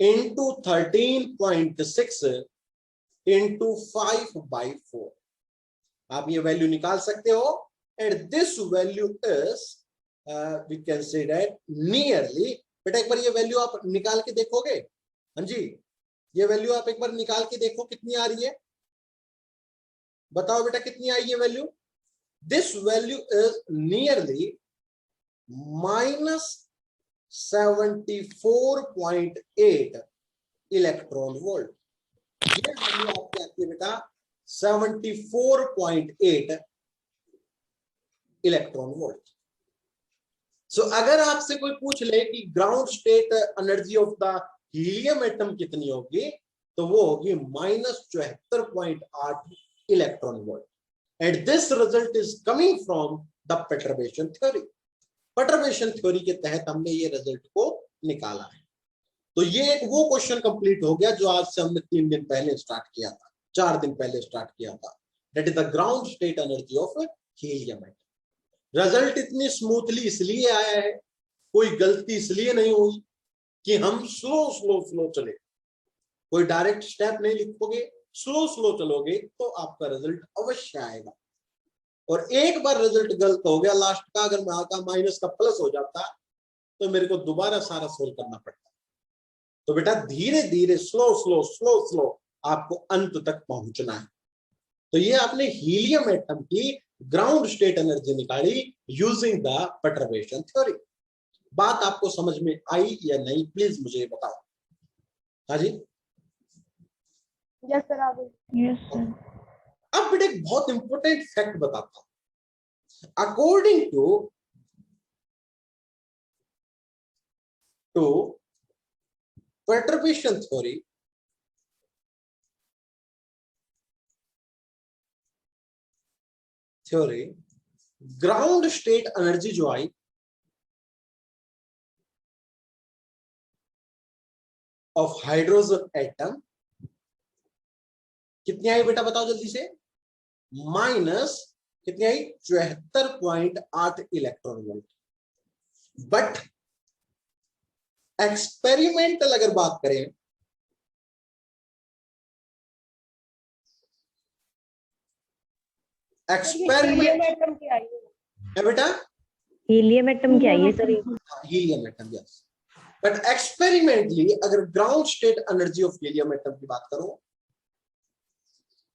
इंटू 13.6 इंटू 5/4। आप ये वैल्यू निकाल सकते हो, and this value is we can say that nearly. बेटा एक बार ये वैल्यू आप निकाल के देखोगे? हाँ जी, ये वैल्यू आप एक बार निकाल के देखो कितनी आ रही है। बताओ बेटा कितनी आई ये value? This value is nearly -74.8 electron volt. ये वैल्यू आपकी आती है बेटा 74.8 इलेक्ट्रॉन वोल्ट। सो अगर आपसे कोई पूछ ले कि ground state energy of the helium atom कितनी होगी, तो वो होगी -74.8 electron volt. And this result is coming from the perturbation theory. Perturbation theory के तहत हमने ये रिजल्ट को निकाला है। तो ये एक वो क्वेश्चन कंप्लीट हो गया जो आज से हमने 3 दिन पहले स्टार्ट किया था, 4 दिन पहले स्टार्ट किया था। That is the ground state energy of helium atom. Result इतनी स्मूथली इसलिए आया है, कोई गलती इसलिए नहीं हुई कि हम स्लो चले। कोई डायरेक्ट स्टेप नहीं लिखोगे, स्लो चलोगे तो आपका रिजल्ट अवश्य आएगा। और एक बार रिजल्ट गलत हो गया लास्ट का, अगर मैं का माइनस का प्लस हो जाता तो मेरे को दोबारा सारा सोल्व करना पड़ता। तो बेटा धीरे धीरे स्लो आपको अंत तक पहुंचना है। तो ये आपने हीलियम एटम की ग्राउंड स्टेट एनर्जी निकाली यूजिंग द परटर्बेशन थ्योरी। बात आपको समझ में आई या नहीं, प्लीज मुझे बताओ। हाँ जी, Yes, sir. Yes, sir. अब बेटा एक बहुत इंपॉर्टेंट फैक्ट बताता हूं। According to perturbation theory, ground state energy जो आई ऑफ हाइड्रोजन एटम कितनी आई बेटा बताओ जल्दी से, माइनस कितनी आई, 74.8 इलेक्ट्रॉन वोल्ट। बट एक्सपेरिमेंटल अगर बात करें, एक्सपेरिमेंट एटम की आई है बेटा, हीलियम एटम की आई है sir. Helium atom, yes. But experimentally अगर ground state energy of helium atom की बात करो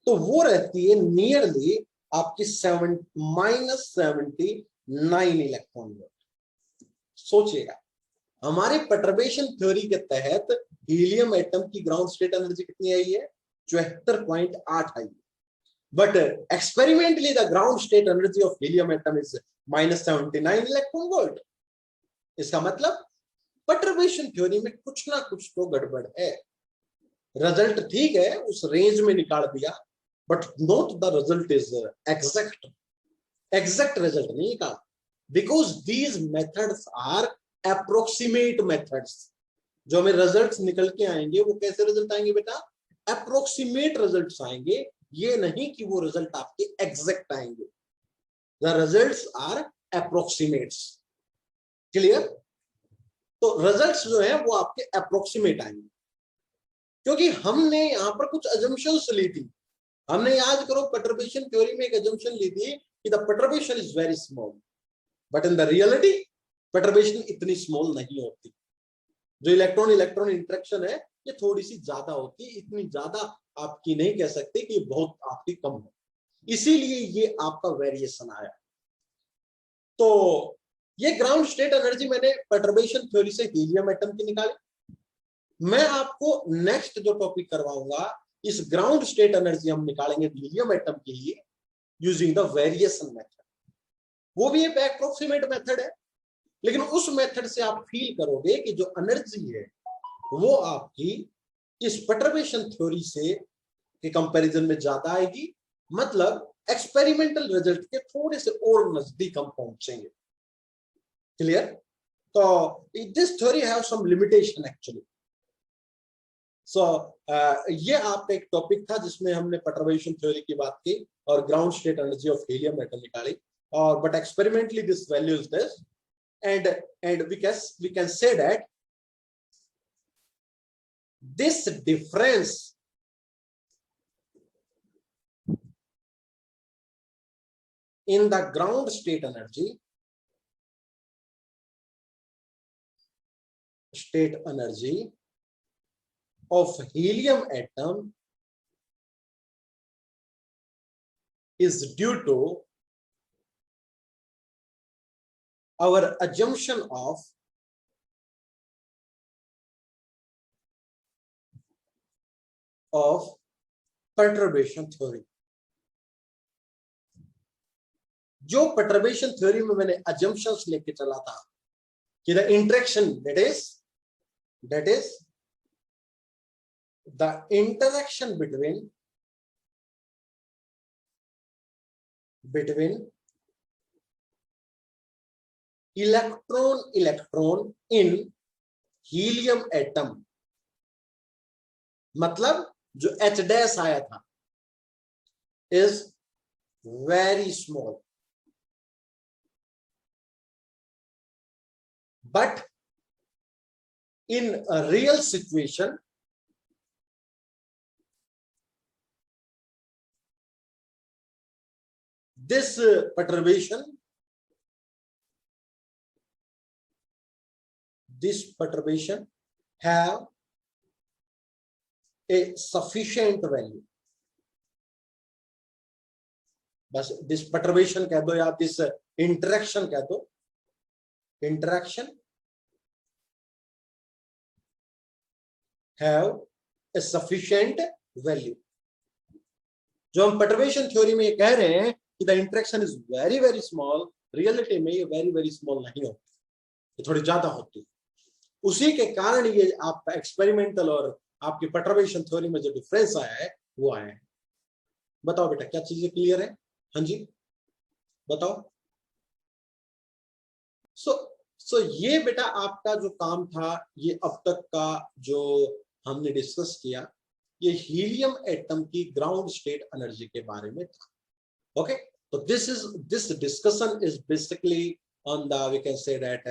तो वो रहती है नियरली आपकी -79 इलेक्ट्रॉन वोल्ट। सोचिएगा, हमारे परटर्बेशन थ्योरी के तहत हीलियम एटम की ग्राउंड स्टेट एनर्जी कितनी आई है, 74.8 आई है। But experimentally the ground state energy of helium atom is -79 electron volt. इसका मतलब परटर्बेशन थ्योरी में कुछ ना कुछ तो गड़बड़ है। रिजल्ट ठीक है, उस रेंज में निकाल दिया, but not the result is exact result नहीं निकाल, because these methods are approximate methods. जो हमें रिजल्ट्स निकल के आएंगे वो कैसे रिजल्ट आएंगे बेटा, अप्रोक्सीमेट रिजल्ट्स आएंगे, ये नहीं कि वो रिजल्ट आपके एग्जैक्ट आएंगे। The results are approximates, clear. तो रिजल्ट्स जो है वो आपके अप्रोक्सीमेट आएंगे, क्योंकि हमने यहां पर कुछ अजम्पशंस ली थी। हमने याद करो परटर्बेशन थ्योरी में एक अजम्पशन ली थी कि the perturbation is very small, but in the reality perturbation इतनी स्मॉल नहीं होती। जो इलेक्ट्रॉन इलेक्ट्रॉन इंटरेक्शन है ये थोड़ी सी ज्यादा होती है, इतनी ज्यादा आपकी नहीं कह सकते कि बहुत आपकी कम है, इसीलिए ये आपका वेरिएशन आया। तो ये ग्राउंड स्टेट एनर्जी मैंने परटर्बेशन थ्योरी से हीलियम एटम की निकाली। मैं आपको नेक्स्ट जो टॉपिक करवाऊंगा, इस ग्राउंड स्टेट एनर्जी हम निकालेंगे हीलियम एटम की ही यूजिंग द वेरिएशन मेथड। वो भी एक अप्रोक्सीमेट मेथड है, लेकिन उस मेथड से आप फील करोगे कि जो एनर्जी है वो आपकी इस परटर्बेशन थ्योरी से के कंपैरिजन में ज्यादा आएगी। मतलब एक्सपेरिमेंटल रिजल्ट के थोड़े से और नजदीक हम पहुंचेंगे, क्लियर। तो this theory have some limitation actually. So ये आपका एक टॉपिक था जिसमें हमने परटर्बेशन थ्योरी की बात की और ground state energy of helium atom निकाली, और but experimentally this value is this, and we can say that this difference in the ground state energy of helium atom is due to our assumption of perturbation theory। जो perturbation theory में मैंने assumptions लेके चला था कि the interaction that is the interaction between electron in helium atom, मतलब जो H dash आया था is very small, but in a real situation this perturbation have a sufficient value। बस दिस परटर्बेशन कह दो या दिस इंटरेक्शन कह दो, interaction have a sufficient value. जो हम परटर्बेशन थ्योरी में ये कह रहे हैं कि the interaction is very very small, reality में ये वेरी वेरी स्मॉल नहीं होती, ये थोड़ी ज्यादा होती। उसी के कारण ये आपका एक्सपेरिमेंटल और आपकी परटर्बेशन थ्योरी में जो डिफरेंस आया है वो आया है। बताओ बेटा क्या चीजें क्लियर है? हाँ जी बताओ। सो ये बेटा आपका जो काम था, ये अब तक का जो हमने डिस्कस किया, ये हीलियम एटम की ग्राउंड स्टेट एनर्जी के बारे में था. Okay, so this discussion is basically on the, we can say that